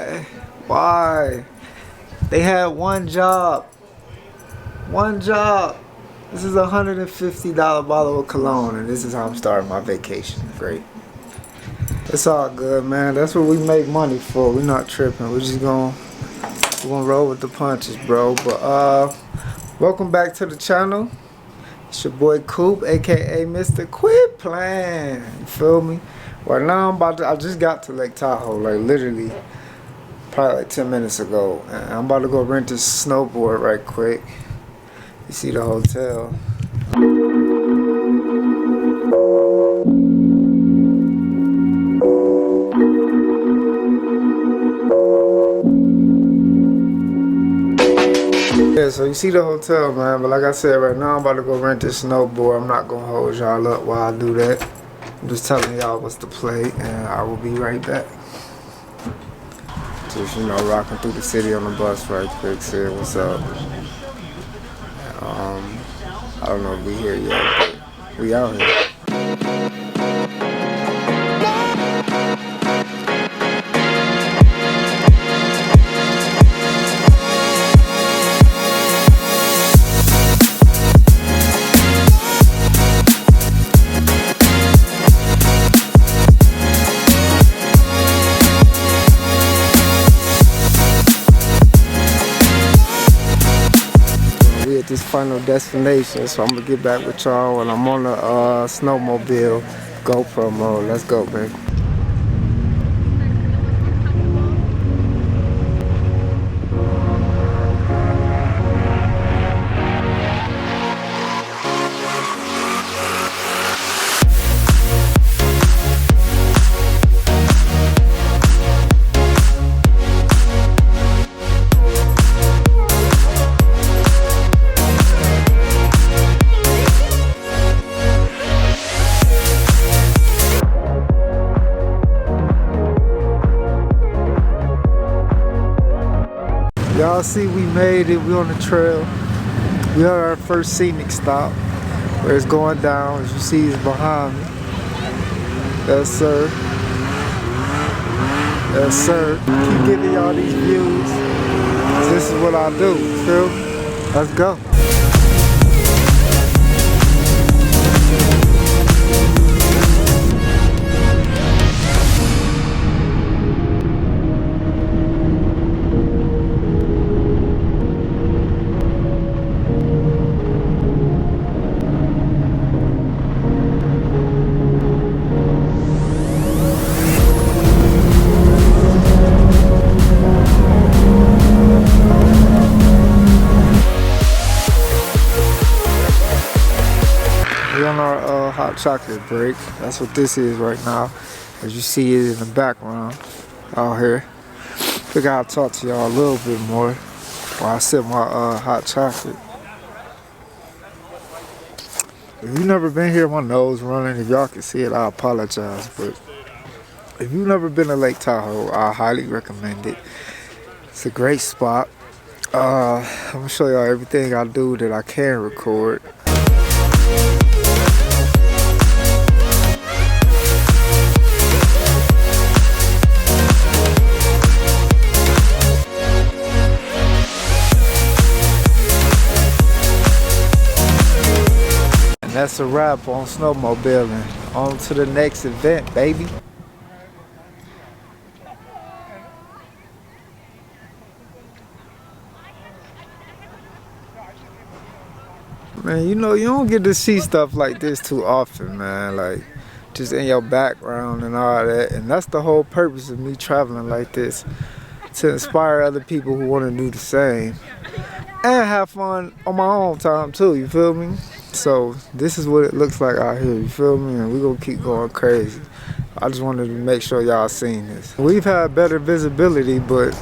Why? Why? They had one job. One job. This is a $150 bottle of cologne, and this is how I'm starting my vacation. Great. It's all good, man. That's what we make money for. We're not tripping. We're gonna roll with the punches, bro. But welcome back to the channel. It's your boy Coop, aka Mr. Quit Playing. You feel me? Right now I just got to Lake Tahoe, like literally probably like 10 minutes ago. And I'm about to go rent this snowboard right quick. You see the hotel. Yeah, so you see the hotel, man. But like I said, right now I'm about to go rent this snowboard. I'm not gonna hold y'all up while I do that. I'm just telling y'all what's the play, and I will be right back. Just, you know, rocking through the city on the bus right quick, saying what's up. I don't know if we here yet, but we out here. At this final destination, so I'm gonna get back with y'all when I'm on the snowmobile GoPro mode. Let's go, baby. Y'all see we made it, we on the trail. We are our first scenic stop where it's going down. As you see, it's behind me. Yes, sir. Yes, sir. Keep giving y'all these views. This is what I do, feel me? Let's go. We're on our hot chocolate break. That's what this is right now. As you see it in the background out here. Figure I'll talk to y'all a little bit more while I sip my hot chocolate. If you've never been here, my nose running. If y'all can see it, I apologize. But if you've never been to Lake Tahoe, I highly recommend it. It's a great spot. I'm gonna show y'all everything I do that I can record. And that's a wrap on snowmobiling. On to the next event, baby. Man, you know, you don't get to see stuff like this too often, man. Like, just in your background and all that. And that's the whole purpose of me traveling like this. To inspire other people who want to do the same. And have fun on my own time, too, you feel me? So, this is what it looks like out here, you feel me? And we're going to keep going crazy. I just wanted to make sure y'all seen this. We've had better visibility, but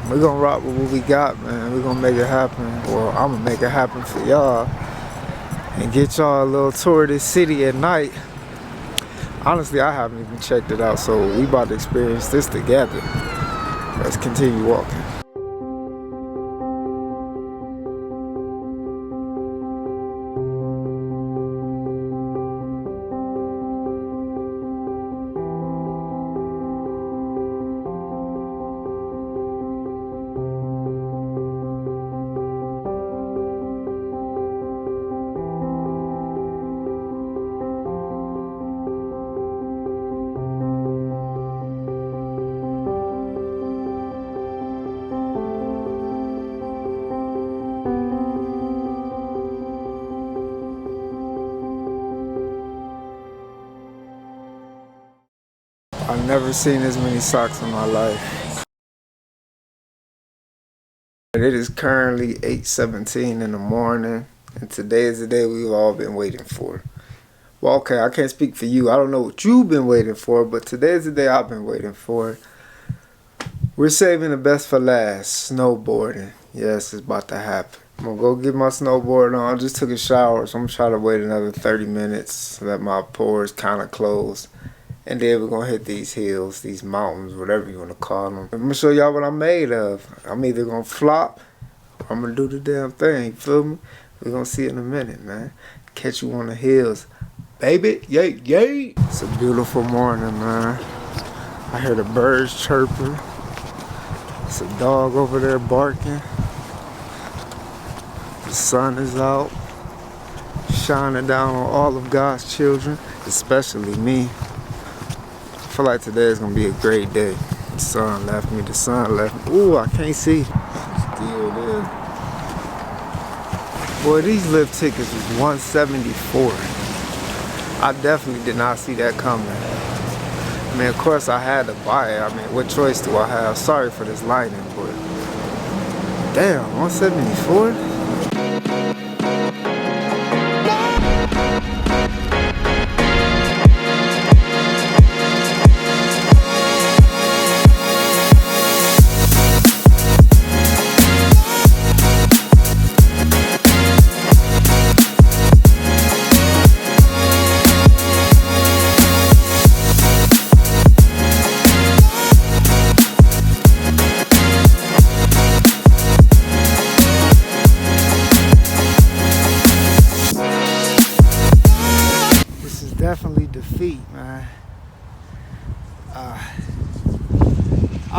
we're going to rock with what we got, man. We're going to make it happen. Well, I'm going to make it happen for y'all. And get y'all a little tour of this city at night. Honestly, I haven't even checked it out, so we about to experience this together. Let's continue walking. never seen as many socks in my life. It is currently 8:17 in the morning, and today is the day we've all been waiting for. Well, okay, I can't speak for you. I don't know what you've been waiting for, but today is the day I've been waiting for. We're saving the best for last. Snowboarding. Yes, it's about to happen. I'm gonna go get my snowboard on. I just took a shower, so I'm trying to wait another 30 minutes, let my pores kind of close. And then we're gonna hit these hills, these mountains, whatever you wanna call them. I'm gonna show y'all what I'm made of. I'm either gonna flop or I'm gonna do the damn thing, you feel me? We're gonna see in a minute, man. Catch you on the hills. Baby, yay, yay! It's a beautiful morning, man. I hear the birds chirping. It's a dog over there barking. The sun is out, shining down on all of God's children, especially me. I feel like today is gonna be a great day. The sun left me, the sun left me. Ooh, I can't see. Still there. Boy, these lift tickets is $174. I definitely did not see that coming. I mean, of course I had to buy it. I mean, what choice do I have? Sorry for this lighting, but damn, $174? Definitely defeat, man. I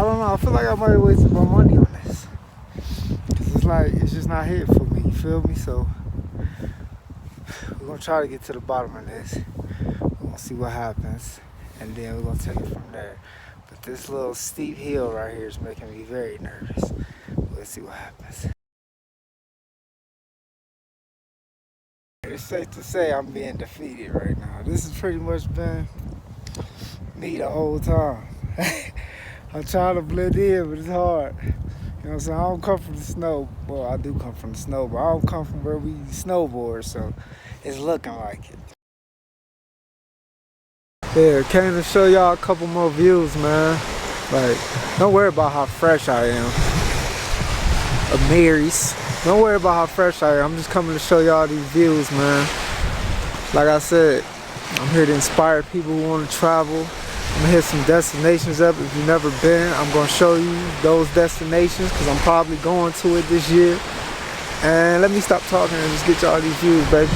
don't know. I feel like I might have wasted my money on this. Cause it's like, it's just not hitting for me. You feel me? So we're gonna try to get to the bottom of this. We're gonna see what happens, and then we're gonna take it from there. But this little steep hill right here is making me very nervous. Let's see what happens. It's safe to say I'm being defeated right now. This has pretty much been me the whole time. I'm trying to blend in, but it's hard. You know what I'm saying? I don't come from the snow. Well, I do come from the snow, but I don't come from where we snowboard, so it's looking like it. Yeah, came to show y'all a couple more views, man. Like, don't worry about how fresh I am. Mary's. Don't worry about how fresh I am. I'm just coming to show y'all these views, man. Like I said, I'm here to inspire people who want to travel. I'm gonna hit some destinations up. If you've never been, I'm gonna show you those destinations because I'm probably going to it this year. And let me stop talking and just get y'all these views, baby.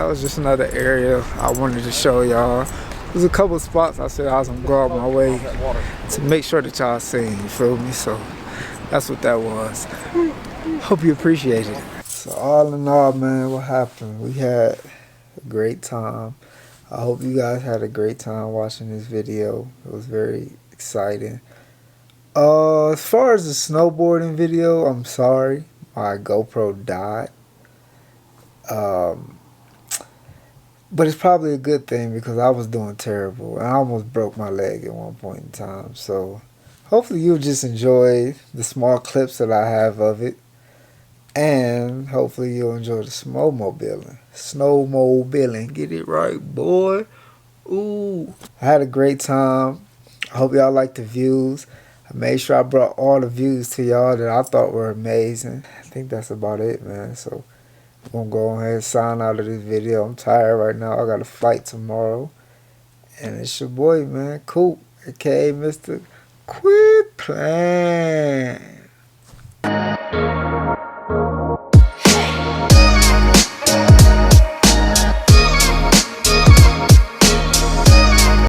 Was just another area I wanted to show y'all. There's a couple of spots I said I was gonna go out my way to make sure that y'all seen, you feel me? So that's what that was. Hope you appreciated it. So all in all, man, what happened? We had a great time. I hope you guys had a great time watching this video. It was very exciting. As far as the snowboarding video, I'm sorry. My GoPro died. But it's probably a good thing because I was doing terrible. I almost broke my leg at one point in time. So hopefully you'll just enjoy the small clips that I have of it. And hopefully you'll enjoy the snowmobiling. Snowmobiling. Get it right, boy. Ooh. I had a great time. I hope y'all liked the views. I made sure I brought all the views to y'all that I thought were amazing. I think that's about it, man. So I'm gonna go ahead and sign out of this video. I'm tired right now. I got a flight tomorrow. And it's your boy, man, Coop, aka Mr. Quit Playing.